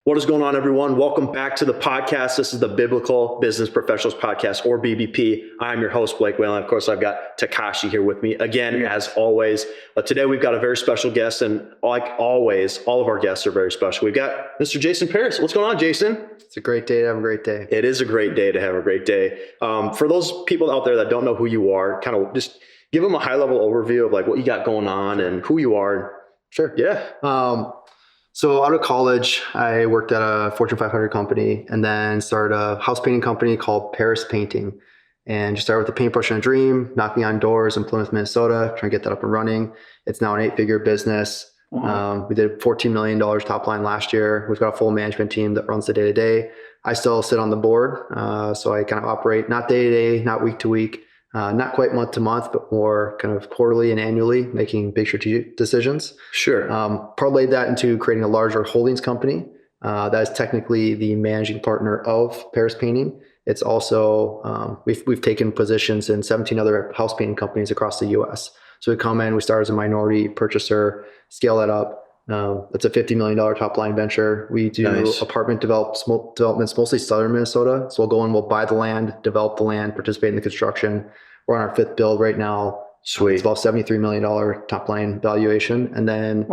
What is going on, everyone? Welcome back to the podcast. This is the Biblical Business Professionals Podcast, or BBP. I'm your host, Blake Wehling. Of course, I've got Takashi here with me again, as always. But today we've got a very special guest, and like always, all of our guests are very special. We've got Mr. Jason Paris. What's going on, Jason? It's a great day to have a great day. It is a great day to have a great day. For those people out there that don't know who you are, kind of just give them a high-level overview of like what you got going on and who you are. Sure. Yeah. So out of college, I worked at a Fortune 500 company and then started a house painting company called Paris Painting. And just started with the paintbrush and a dream, knocking on doors in Plymouth, Minnesota, trying to get that up and running. It's now an 8-figure business. Wow. We did $14 million top line last year. We've got a full management team that runs the day-to-day. I still sit on the board. So I kind of operate not day-to-day, not week-to-week, not quite month-to-month, but more kind of quarterly and annually, making big strategic decisions. Sure. Parlayed that into creating a larger holdings company that is technically the managing partner of Paris Painting. It's also, we've taken positions in 17 other house painting companies across the US. So we come in, we start as a minority purchaser, scale that up. It's a $50 million top line venture. We do apartment developments, mostly southern Minnesota. So we'll go in, we'll buy the land, develop the land, participate in the construction. We're on our 5th build right now. Sweet. It's about $73 million top line valuation. And then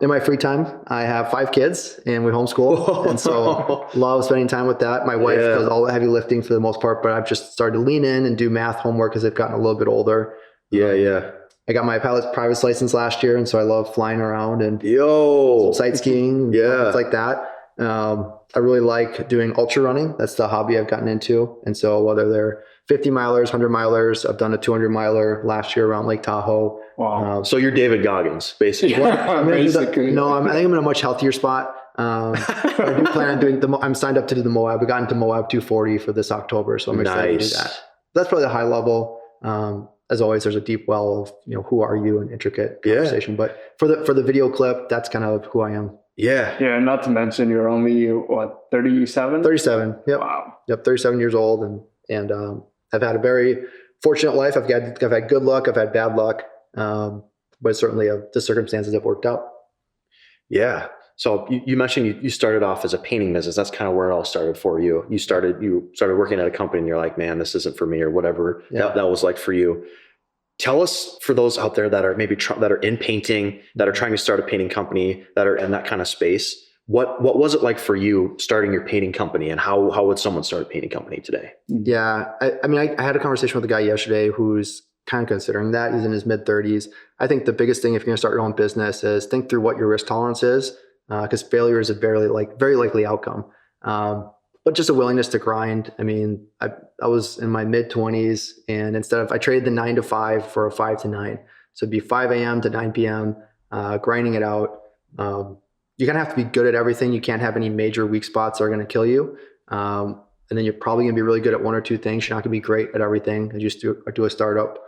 in my free time, I have 5 kids and we homeschool. And so love spending time with that. My wife does all the heavy lifting for the most part, but I've just started to lean in and do math homework as they've gotten a little bit older. Yeah. I got my pilot's license last year, and so I love flying around and some sight skiing, things like that. I really like doing ultra running. That's the hobby I've gotten into. And so whether they're 50 milers, 100 milers, I've done a 200 miler last year around Lake Tahoe. Wow. So you're David Goggins, basically. I think I'm in a much healthier spot. I do plan on doing I'm signed up to do the Moab. We got into Moab 240 for this October, so I'm excited to do that. That's probably the high level. As always, there's a deep well of, who are you, and intricate conversation. But for the video clip, that's kind of who I am. Yeah. Not to mention you're only 37? 37. Yep. Wow. Yep. 37 years old, and I've had a very fortunate life. I've had good luck. I've had bad luck. But certainly the circumstances have worked out. Yeah. So you mentioned you started off as a painting business. That's kind of where it all started for you. You started working at a company and you're like, man, this isn't for me, or whatever that was like for you. Tell us, for those out there that are maybe that are in painting, that are trying to start a painting company, that are in that kind of space, what was it like for you starting your painting company, and how would someone start a painting company today? Yeah. I had a conversation with a guy yesterday who's kind of considering that. He's in his mid-30s. I think the biggest thing if you're going to start your own business is think through what your risk tolerance is, because failure is a very likely outcome. But just a willingness to grind. I was in my mid-20s, and I traded the 9 to 5 for a 5 to 9. So it'd be 5 a.m. to 9 p.m., grinding it out. You're going to have to be good at everything. You can't have any major weak spots that are going to kill you. And then you're probably going to be really good at one or two things. You're not going to be great at everything as you do a startup.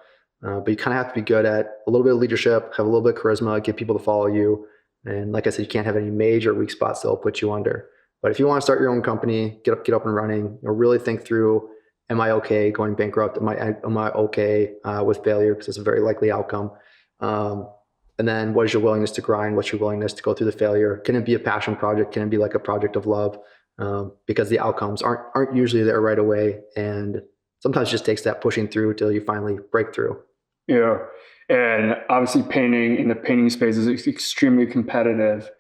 But you kind of have to be good at a little bit of leadership, have a little bit of charisma, get people to follow you. And like I said, you can't have any major weak spots that'll put you under. But if you want to start your own company, get up and running, really think through, am I okay going bankrupt? Am I okay with failure? Because it's a very likely outcome. And then what is your willingness to grind? What's your willingness to go through the failure? Can it be a passion project? Can it be like a project of love? Because the outcomes aren't usually there right away. And sometimes it just takes that pushing through till you finally break through. Yeah. And obviously painting in the painting space is extremely competitive.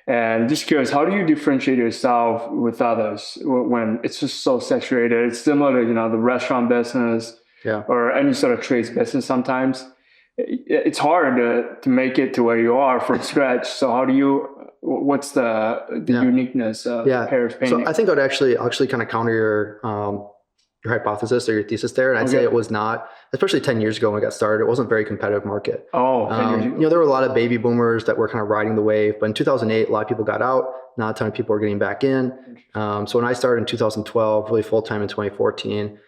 And just curious, how do you differentiate yourself with others when it's just so saturated? It's similar to, the restaurant business or any sort of trades business. Sometimes it's hard to make it to where you are from scratch. So what's the uniqueness of Paris Painting? So I think I'll actually kind of counter your hypothesis or your thesis there. And I'd say it was not, especially 10 years ago when I got started, it wasn't a very competitive market. 10 years ago. There were a lot of baby boomers that were kind of riding the wave. But in 2008, a lot of people got out. Not a ton of people were getting back in. So when I started in 2012, really full-time in 2014,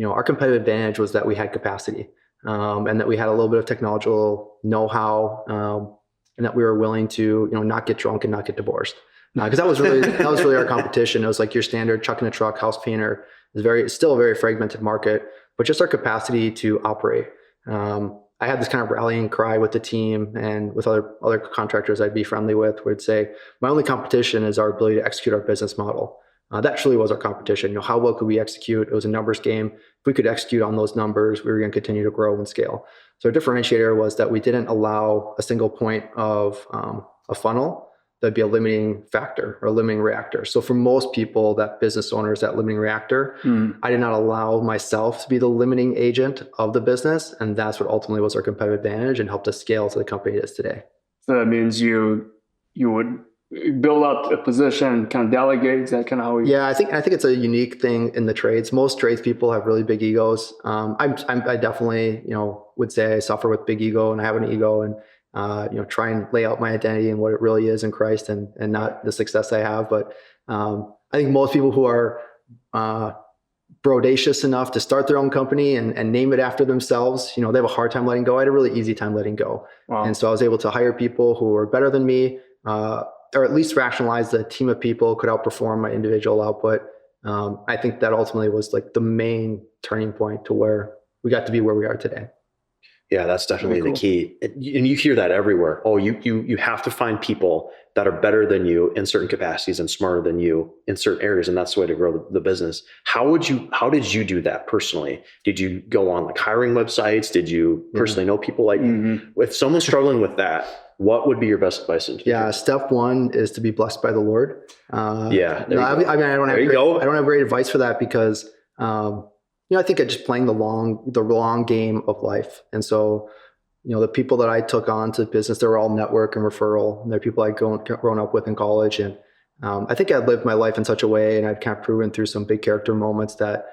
our competitive advantage was that we had capacity and that we had a little bit of technological know-how and that we were willing to, not get drunk and not get divorced. Because that was really our competition. It was like your standard chuck in a truck house painter. It's still a very fragmented market, but just our capacity to operate. I had this kind of rallying cry with the team and with other contractors I'd be friendly with, where I'd say, my only competition is our ability to execute our business model. That truly was our competition. How well could we execute? It was a numbers game. If we could execute on those numbers, we were going to continue to grow and scale. So our differentiator was that we didn't allow a single point of a funnel that'd be a limiting factor or a limiting reactor. So for most people, that business owner is that limiting reactor. I did not allow myself to be the limiting agent of the business. And that's what ultimately was our competitive advantage and helped us scale to the company it is today. So that means you would build up a position, kind of delegate. Is that kind of how we? Yeah, I think it's a unique thing in the trades. Most tradespeople have really big egos. I definitely, would say I suffer with big ego, and I have an ego, and try and lay out my identity and what it really is in Christ, and not the success I have. But I think most people who are bodacious enough to start their own company and name it after themselves, they have a hard time letting go. I had a really easy time letting go. Wow. And so I was able to hire people who were better than me, or at least rationalize the team of people could outperform my individual output. I think that ultimately was like the main turning point to where we got to be where we are today. Yeah, that's definitely the key. And you hear that everywhere. Oh, you have to find people that are better than you in certain capacities and smarter than you in certain areas. And that's the way to grow the business. How did you do that personally? Did you go on like hiring websites? Did you personally know people like, if someone's struggling with that, what would be your best advice? Yeah. Step one is to be blessed by the Lord. I don't have great advice for that because, I think I'm just playing the long game of life. And so, the people that I took on to business, they were all network and referral. And they're people I'd grown up with in college. And I think I'd lived my life in such a way, and I'd kind of proven through some big character moments that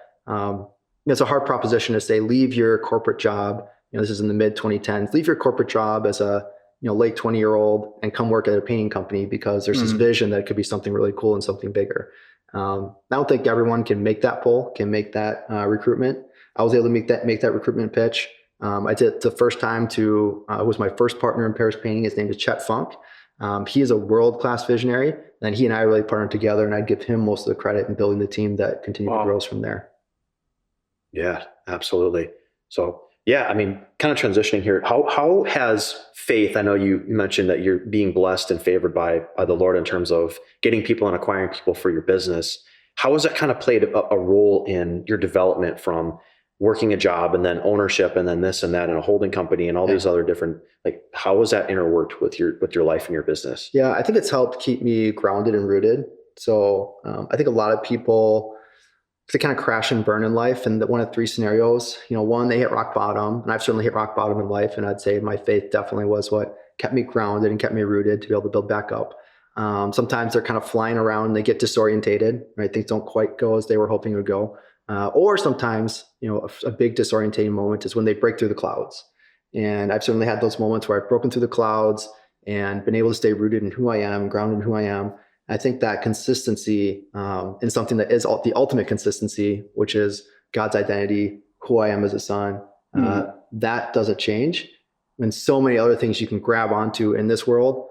it's a hard proposition to say, leave your corporate job. This is in the mid 2010s. Leave your corporate job as a late 20-year-old and come work at a painting company because there's this vision that it could be something really cool and something bigger. I don't think everyone can make that pull, can make that recruitment. I was able to make that recruitment pitch. I did it the first time to, it was my first partner in Paris Painting. His name is Chet Funk. He is a world-class visionary, and he and I really partnered together, and I'd give him most of the credit in building the team that continued to grow from there. Yeah, absolutely. So yeah, kind of transitioning here, how has faith, I know you mentioned that you're being blessed and favored by the Lord in terms of getting people and acquiring people for your business. How has that kind of played a role in your development from working a job and then ownership and then this and that and a holding company and all these other different, how has that interworked with your life and your business? Yeah, I think it's helped keep me grounded and rooted. So I think a lot of people, they kind of crash and burn in life. And one of three scenarios, one, they hit rock bottom, and I've certainly hit rock bottom in life. And I'd say my faith definitely was what kept me grounded and kept me rooted to be able to build back up. Sometimes they're kind of flying around, and they get disorientated, right? Things don't quite go as they were hoping it would go. Or sometimes, a big disorientating moment is when they break through the clouds. And I've certainly had those moments where I've broken through the clouds and been able to stay rooted in who I am, grounded in who I am. I think that consistency in something that is the ultimate consistency, which is God's identity, who I am as a son, that doesn't change. And so many other things you can grab onto in this world,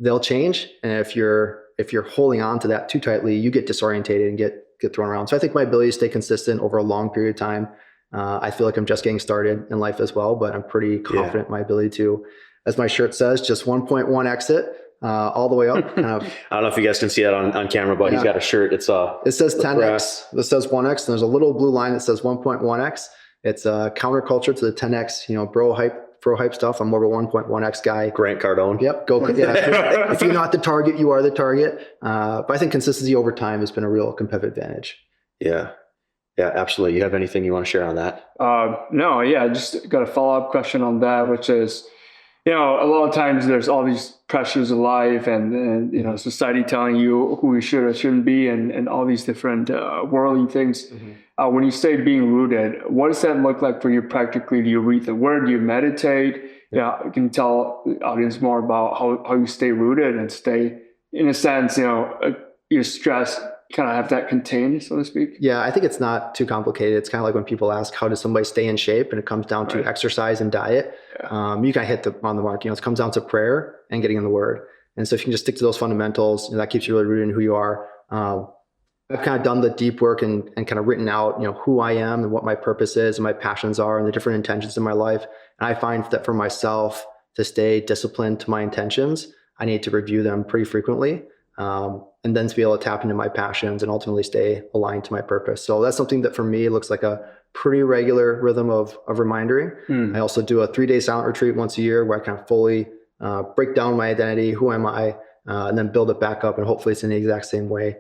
they'll change. And if you're holding on to that too tightly, you get disorientated and get thrown around. So I think my ability to stay consistent over a long period of time, I feel like I'm just getting started in life as well, but I'm pretty confident in my ability to, as my shirt says, just 1.1 exit. All the way up. I don't know if you guys can see that on camera, but he's got a shirt. It says 10x. This says 1x, and there's a little blue line that says 1.1x. It's a counterculture to the 10x, bro hype stuff. I'm more of a 1.1x guy. Grant Cardone. Yep. If you're not the target, you are the target. But I think consistency over time has been a real competitive advantage. Yeah. Yeah, absolutely. You have anything you want to share on that? No. Yeah. Just got a follow-up question on that, which is, a lot of times there's all these pressures of life and society telling you who you should or shouldn't be and all these different worldly things. When you say being rooted, what does that look like for you practically? Do you read the word? Do you meditate? You can tell the audience more about how you stay rooted and stay, in a sense, your stress kind of have that contained, so to speak? Yeah, I think it's not too complicated. It's kind of like when people ask, how does somebody stay in shape? And it comes down to exercise and diet. Yeah. You kind of hit on the mark. It comes down to prayer and getting in the word. And so if you can just stick to those fundamentals, that keeps you really rooted in who you are. I've kind of done the deep work and kind of written out, who I am and what my purpose is and my passions are and the different intentions in my life. And I find that for myself to stay disciplined to my intentions, I need to review them pretty frequently. And then to be able to tap into my passions and ultimately stay aligned to my purpose. So that's something that for me looks like a pretty regular rhythm of remindering. I also do a 3-day silent retreat once a year where I kind of fully break down my identity, who am I, and then build it back up. And hopefully it's in the exact same way.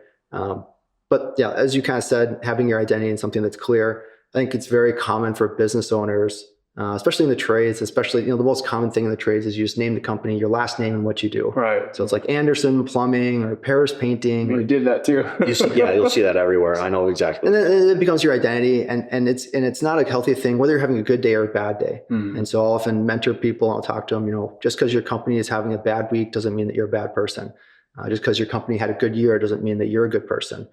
But yeah, as you kind of said, having your identity in something that's clear, I think it's very common for business owners, especially in the trades, especially, the most common thing in the trades is you just name the company, your last name and what you do. Right. So it's like Anderson Plumbing or Paris Painting. We did that too. You'll see that everywhere. I know exactly. And then it becomes your identity, and it's not a healthy thing, whether you're having a good day or a bad day. And so I'll often mentor people and I'll talk to them, just because your company is having a bad week doesn't mean that you're a bad person. Just because your company had a good year doesn't mean that you're a good person.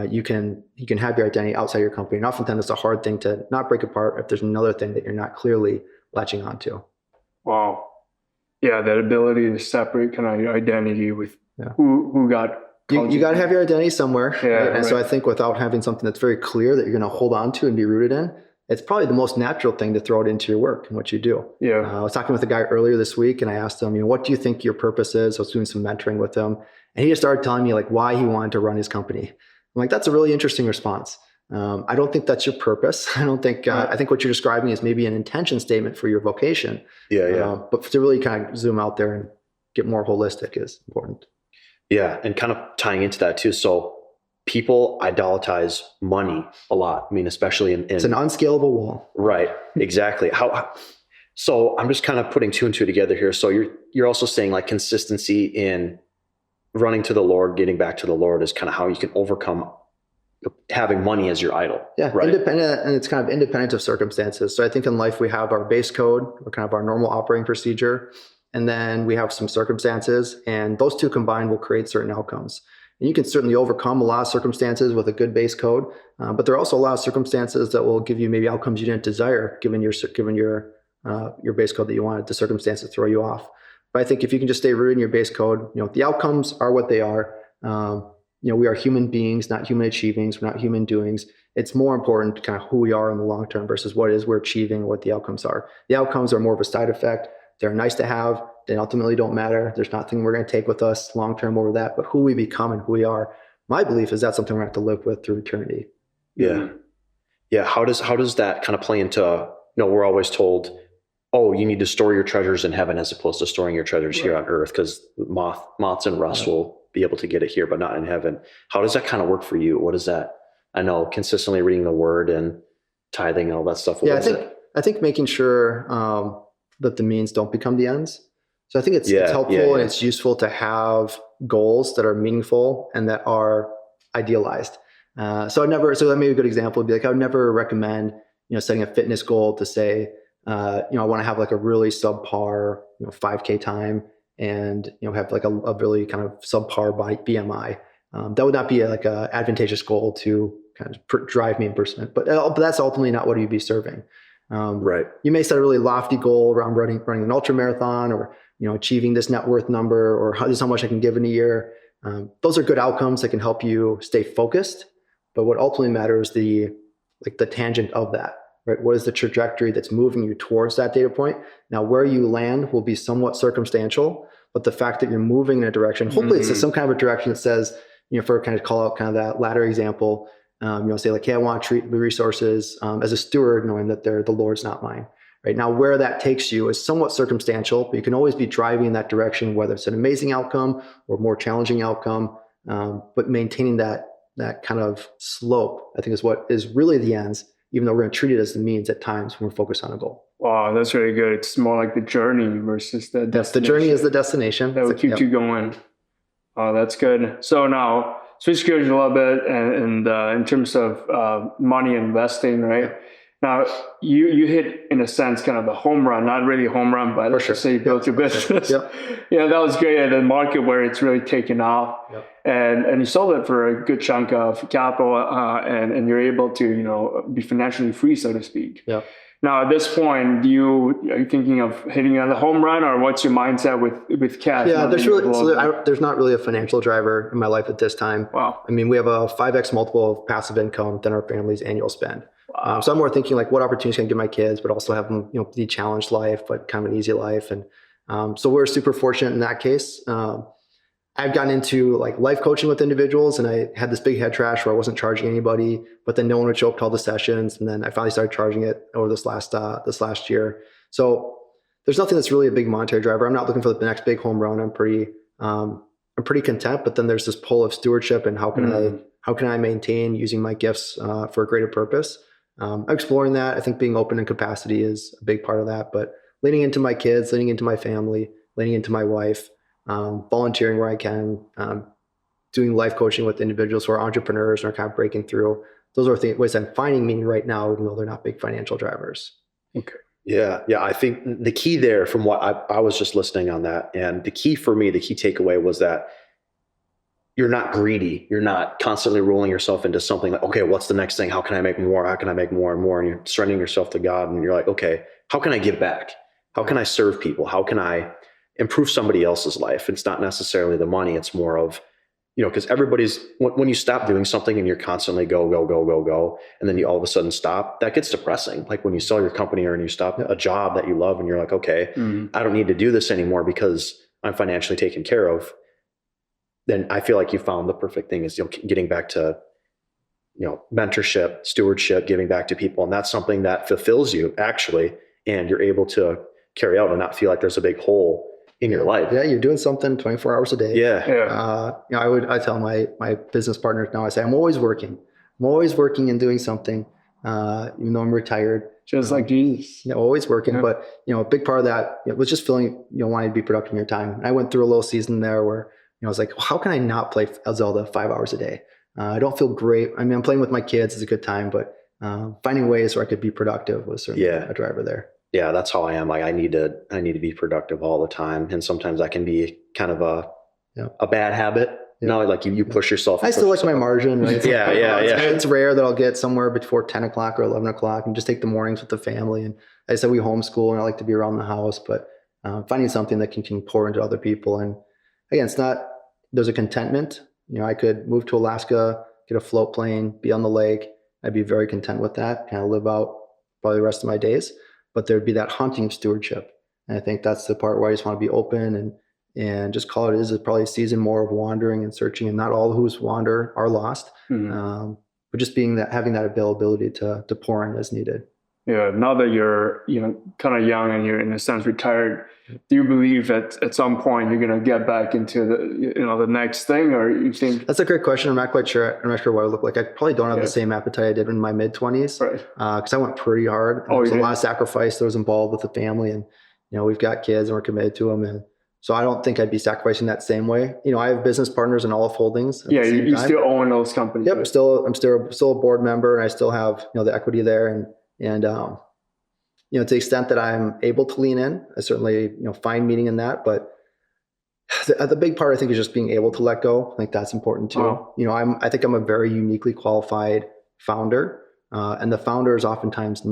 You can have your identity outside your company. And oftentimes it's a hard thing to not break apart if there's another thing that you're not clearly latching onto. Wow. Yeah, that ability to separate kind of your identity with who got you got to have your identity somewhere. Yeah, right? And so I think without having something that's very clear that you're going to hold on to and be rooted in, it's probably the most natural thing to throw it into your work and what you do. Yeah. I was talking with a guy earlier this week and I asked him, what do you think your purpose is? I was doing some mentoring with him and he just started telling me why he wanted to run his company. I'm like, that's a really interesting response. I don't think that's your purpose. I don't think, I think what you're describing is maybe an intention statement for your vocation. Yeah. But to really kind of zoom out there and get more holistic is important. Yeah. And kind of tying into that too. So people idolize money a lot. I mean, especially in it's an unscalable wall. Right. Exactly. So I'm just kind of putting 2 and 2 together here. So you're also saying consistency in running to the Lord, getting back to the Lord is kind of how you can overcome having money as your idol. Yeah, right? Independent, and it's kind of independent of circumstances. So I think in life we have our base code, or kind of our normal operating procedure, and then we have some circumstances, and those two combined will create certain outcomes. And you can certainly overcome a lot of circumstances with a good base code, but there are also a lot of circumstances that will give you maybe outcomes you didn't desire, given your base code that you wanted the circumstances throw you off. But I think if you can just stay rooted in your base code, the outcomes are what they are. We are human beings, not human achievings. We're not human doings. It's more important kind of who we are in the long term versus what it is we're achieving, what the outcomes are. The outcomes are more of a side effect. They're nice to have. They ultimately don't matter. There's nothing we're going to take with us long term over that. But who we become and who we are, my belief is that's something we're going to have to live with through eternity. Yeah. Yeah. How does that kind of play into, we're always told, oh, you need to store your treasures in heaven as opposed to storing your treasures here on earth because moths and rust will be able to get it here, but not in heaven. How does that kind of work for you? What is that? I know consistently reading the word and tithing and all that stuff. I think making sure that the means don't become the ends. So I think it's helpful and it's useful to have goals that are meaningful and that are idealized. So that may be a good example would be I would never recommend, setting a fitness goal to say, I want to have a really subpar, 5K time and, have a really kind of subpar BMI. That would not be a advantageous goal to kind of drive me in pursuit, but that's ultimately not what you'd be serving. Right. You may set a really lofty goal around running an ultra marathon or, achieving this net worth number or this is how much I can give in a year. Those are good outcomes that can help you stay focused. But what ultimately matters is the tangent of that. Right? What is the trajectory that's moving you towards that data point? Now, where you land will be somewhat circumstantial, but the fact that you're moving in a direction, hopefully it's some kind of a direction that says, for kind of call out kind of that latter example, say hey, I want to treat the resources as a steward, knowing that they're the Lord's, not mine. Right now, where that takes you is somewhat circumstantial, but you can always be driving in that direction, whether it's an amazing outcome or more challenging outcome, but maintaining that kind of slope, I think is what is really the ends, even though we're going to treat it as the means at times when we're focused on a goal. Wow, that's really good. It's more like the journey versus the destination. The journey is the destination. That will keep you going. Oh, that's good. So now, switch gears a little bit, and in terms of money investing, right? Now, you hit, in a sense, kind of a home run, not really a home run, but let's just say you built your business. Yeah, that was great at the market where it's really taken off. Yep. And you sold it for a good chunk of capital, and you're able to, be financially free, so to speak. Yep. Now, at this point, are you thinking of hitting another home run, or what's your mindset with cash? Yeah, there's not really a financial driver in my life at this time. Wow. I mean, we have a 5x multiple of passive income than our family's annual spend. Wow. So I'm more thinking like what opportunities can I give my kids, but also have them, the challenged life, but kind of an easy life. And so we're super fortunate in that case. I've gotten into like life coaching with individuals, and I had this big head trash where I wasn't charging anybody, but then no one would show up to all the sessions. And then I finally started charging it over this last year. So there's nothing that's really a big monetary driver. I'm not looking for the next big home run. I'm pretty content, but then there's this pull of stewardship and how can I maintain using my gifts for a greater purpose. I'm exploring that. I think being open in capacity is a big part of that, but leaning into my kids, leaning into my family, leaning into my wife, volunteering where I can, doing life coaching with individuals who are entrepreneurs and are kind of breaking through. Those are ways I'm finding meaning right now, even though they're not big financial drivers. Okay. Yeah. I think the key there, from what I was just listening on that, and the key for me, the key takeaway was that you're not greedy. You're not constantly rolling yourself into something like, okay, what's the next thing? How can I make more? How can I make more and more? And you're surrendering yourself to God, and you're like, okay, how can I give back? How can I serve people? How can I improve somebody else's life? It's not necessarily the money. It's more of, because when you stop doing something and you're constantly go, and then you all of a sudden stop, that gets depressing. Like when you sell your company or you stop a job that you love and you're like, okay, I don't need to do this anymore because I'm financially taken care of. Then I feel like you found the perfect thing is, getting back to, mentorship, stewardship, giving back to people. And that's something that fulfills you actually, and you're able to carry out and not feel like there's a big hole in your life. Yeah, you're doing something 24 hours a day. Yeah. I tell my business partners now, I say, I'm always working and doing something, even though I'm retired. Just like Jesus. Always working. Yeah. But, a big part of that was just feeling, wanting to be productive in your time. And I went through a little season there where, I was like, how can I not play Zelda 5 hours a day? I don't feel great. I mean, I'm playing with my kids. It's a good time, but finding ways where I could be productive was certainly a driver there. Yeah, that's how I am. Like I need to be productive all the time. And sometimes that can be kind of a bad habit. Like you push yourself. I still like my margin, right? Yeah. It's rare that I'll get somewhere before 10 o'clock or 11 o'clock and just take the mornings with the family. And I said, we homeschool and I like to be around the house, but finding something that can pour into other people. And again, there's a contentment. I could move to Alaska, get a float plane, be on the lake. I'd be very content with that, kind of live out probably the rest of my days. But there'd be that haunting of stewardship. And I think that's the part where I just want to be open and just call it is probably a season more of wandering and searching, and not all who's wander are lost. But just having that availability to pour in as needed. Yeah. Now that you're, kind of young and you're in a sense retired, do you believe that at some point you're going to get back into the next thing, or you think? That's a great question. I'm not quite sure. I'm not sure what I look like. I probably don't have the same appetite I did in my mid-20s. Right. Because I went pretty hard. There was a lot of sacrifice that was involved with the family, and we've got kids and we're committed to them, and so I don't think I'd be sacrificing that same way. I have business partners in all of Holdings. Yeah, you still own those companies. Yep, right? I'm still a board member, and I still have the equity there, and to the extent that I'm able to lean in, I certainly find meaning in that. But the big part I think is just being able to let go. I think that's important too. Wow. I think I'm a very uniquely qualified founder, and the founder is oftentimes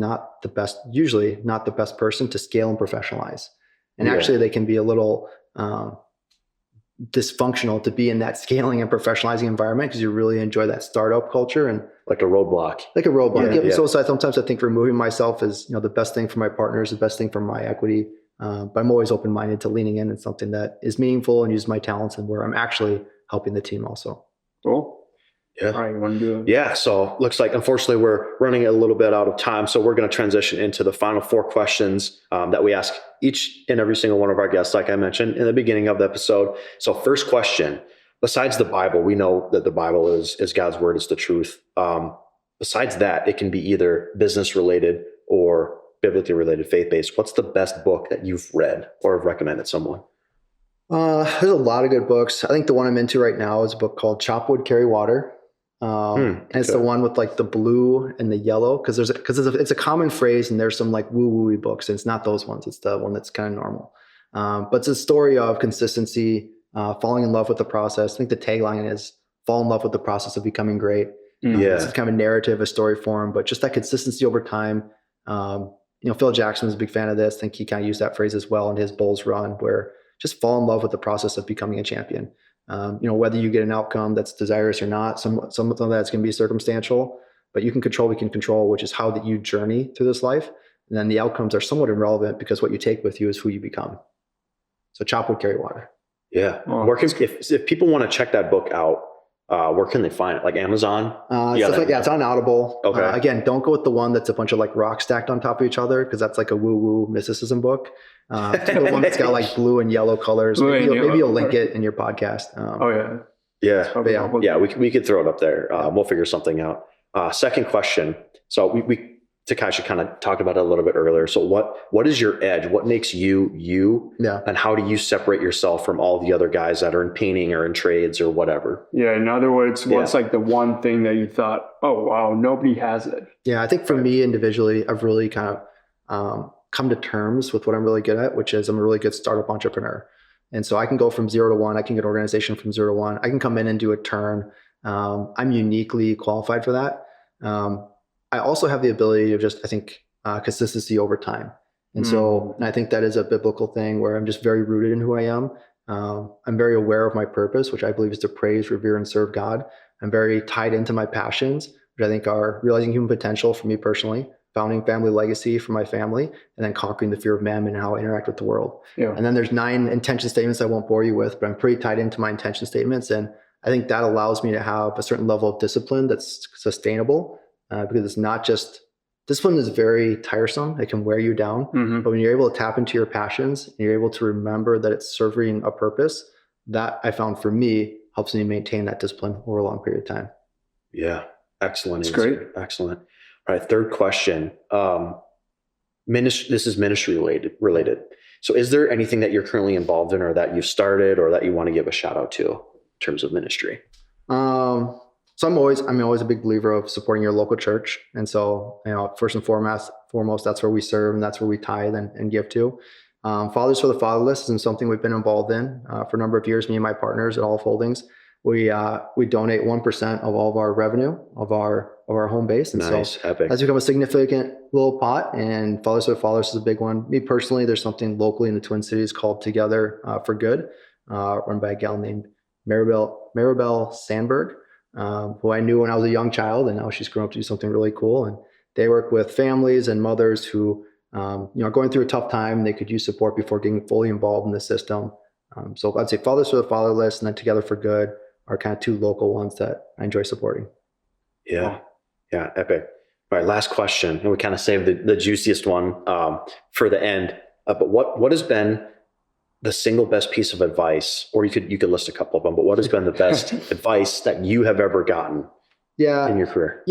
usually not the best person to scale and professionalize. And actually, they can be a little dysfunctional to be in that scaling and professionalizing environment because you really enjoy that startup culture and like a roadblock. So sometimes I think removing myself is the best thing for my partners, the best thing for my equity. But I'm always open-minded to leaning in something that is meaningful and use my talents and where I'm actually helping the team also. Cool. Yeah. All right, you want to do it? Yeah. So looks like, unfortunately, we're running a little bit out of time. So we're going to transition into the final 4 questions that we ask each and every single one of our guests, like I mentioned in the beginning of the episode. So first question, besides the Bible, we know that the Bible is God's word, is the truth. Besides that, it can be either business related or biblically related, faith-based. What's the best book that you've read or have recommended someone? There's a lot of good books. I think the one I'm into right now is a book called Chop Wood, Carry Water. And it's the one with like the blue and the yellow, because it's a common phrase, and there's some like woo-woo-y books, and it's not those ones. It's the one that's kind of normal. But it's a story of consistency, falling in love with the process. I think the tagline is fall in love with the process of becoming great. It's kind of a narrative, a story form, but just that consistency over time, Phil Jackson was a big fan of this. I think he kind of used that phrase as well in his Bulls run, where just fall in love with the process of becoming a champion. Whether you get an outcome that's desirous or not, some of that's going to be circumstantial, but you can control what you can control, which is how that you journey through this life. And then the outcomes are somewhat irrelevant because what you take with you is who you become. So chop wood, carry water. Yeah. If people want to check that book out, where can they find it? Like Amazon? It's on Audible. Okay. Again, don't go with the one that's a bunch of like rocks stacked on top of each other, because that's like a woo-woo mysticism book. The one that's got like blue and yellow colors. Maybe you'll link it in your podcast. We could throw it up there. We'll figure something out. Second question. So Takashi kind of talked about it a little bit earlier. So what is your edge? What makes you? Yeah. And how do you separate yourself from all the other guys that are in painting or in trades or whatever? Yeah. In other words, what's like the one thing that you thought, oh, wow, nobody has it? Yeah. I think for me individually, I've really kind of come to terms with what I'm really good at, which is I'm a really good startup entrepreneur. And so I can go from 0 to 1. I can get organization from 0 to 1. I can come in and do a turn. I'm uniquely qualified for that. I also have the ability of consistency over time. And so I think that is a biblical thing where I'm just very rooted in who I am. I'm very aware of my purpose, which I believe is to praise, revere, and serve God. I'm very tied into my passions, which I think are realizing human potential for me personally, founding family legacy for my family, and then conquering the fear of mammon and how I interact with the world. Yeah. And then there's 9 intention statements I won't bore you with, but I'm pretty tied into my intention statements. And I think that allows me to have a certain level of discipline that's sustainable. Because it's not just, discipline is very tiresome. It can wear you down. But when you're able to tap into your passions and you're able to remember that it's serving a purpose, that I found for me helps me maintain that discipline over a long period of time. Yeah. Excellent. That's great. Excellent. All right. Third question. This is ministry related. So is there anything that you're currently involved in or that you've started or that you want to give a shout out to in terms of ministry? So I'm always a big believer of supporting your local church. And so, first and foremost, that's where we serve and that's where we tithe and give to. Fathers for the Fatherless is something we've been involved in for a number of years. Me and my partners at Olive Holdings, we donate 1% of all of our revenue of our home base. And nice, so epic. That's become a significant little pot. And Fathers for the Fatherless is a big one. Me personally, there's something locally in the Twin Cities called Together for Good, run by a gal named Maribel Sandberg. Who I knew when I was a young child, and now she's grown up to do something really cool. And they work with families and mothers who, are going through a tough time. And they could use support before getting fully involved in the system. So I'd say Fathers for the Fatherless and then Together for Good are kind of 2 local ones that I enjoy supporting. Yeah. Yeah. Epic. All right. Last question. And we kind of saved the juiciest one for the end. But what has been the single best piece of advice, or you could list a couple of them, but what has been the best advice that you have ever gotten in your career?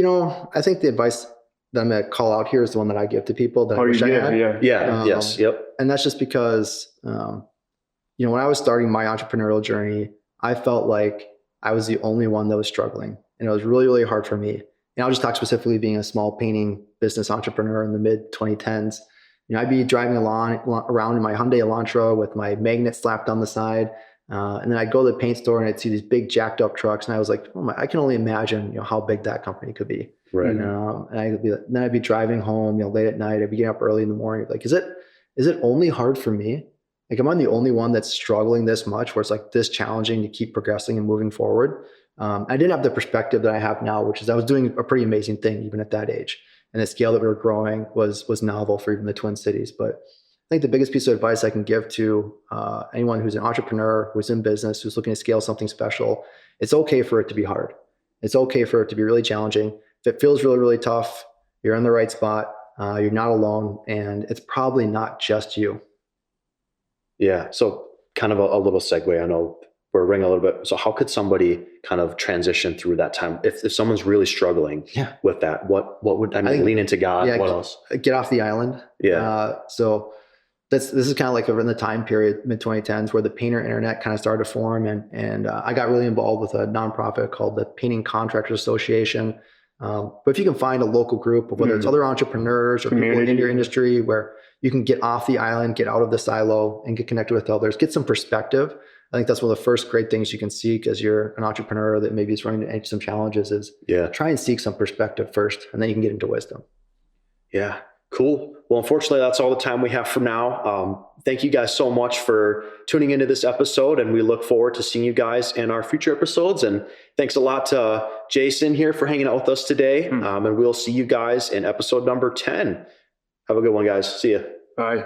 I think the advice that I'm going to call out here is the one that I give to people that I wish I had. Yes. Yep. And that's just because, when I was starting my entrepreneurial journey, I felt like I was the only one that was struggling, and it was really, really hard for me. And I'll just talk specifically being a small painting business entrepreneur in the mid 2010s. I'd be driving around in my Hyundai Elantra with my magnet slapped on the side. And then I'd go to the paint store and I'd see these big jacked up trucks. And I was like, I can only imagine, how big that company could be. Right. And then I'd be driving home, late at night. I'd be getting up early in the morning. Like, is it only hard for me? Like, am I the only one that's struggling this much, where it's like this challenging to keep progressing and moving forward? I didn't have the perspective that I have now, which is I was doing a pretty amazing thing even at that age. And the scale that we were growing was novel for even the Twin Cities. But I think the biggest piece of advice I can give to anyone who's an entrepreneur, who's in business, who's looking to scale something special, it's okay for it to be hard. It's okay for it to be really challenging. If it feels really, really tough, you're in the right spot. You're not alone, and it's probably not just you. Yeah. So kind of a little segue. I know we're ringing a little bit. So how could somebody kind of transition through that time? If someone's really struggling with that, what would, I lean into God. What else? Get off the island. Yeah. So this is kind of like in the time period, mid 2010s, where the painter internet kind of started to form. And I got really involved with a nonprofit called the Painting Contractors Association. But if you can find a local group of whether it's other entrepreneurs or people in your industry where you can get off the island, get out of the silo and get connected with others, get some perspective. I think that's one of the first great things you can seek as you're an entrepreneur that maybe is running into some challenges is try and seek some perspective first, and then you can get into wisdom. Yeah. Cool. Well, unfortunately, that's all the time we have for now. Thank you guys so much for tuning into this episode, and we look forward to seeing you guys in our future episodes. And thanks a lot to Jason here for hanging out with us today. And we'll see you guys in episode number 10. Have a good one, guys. See ya. Bye.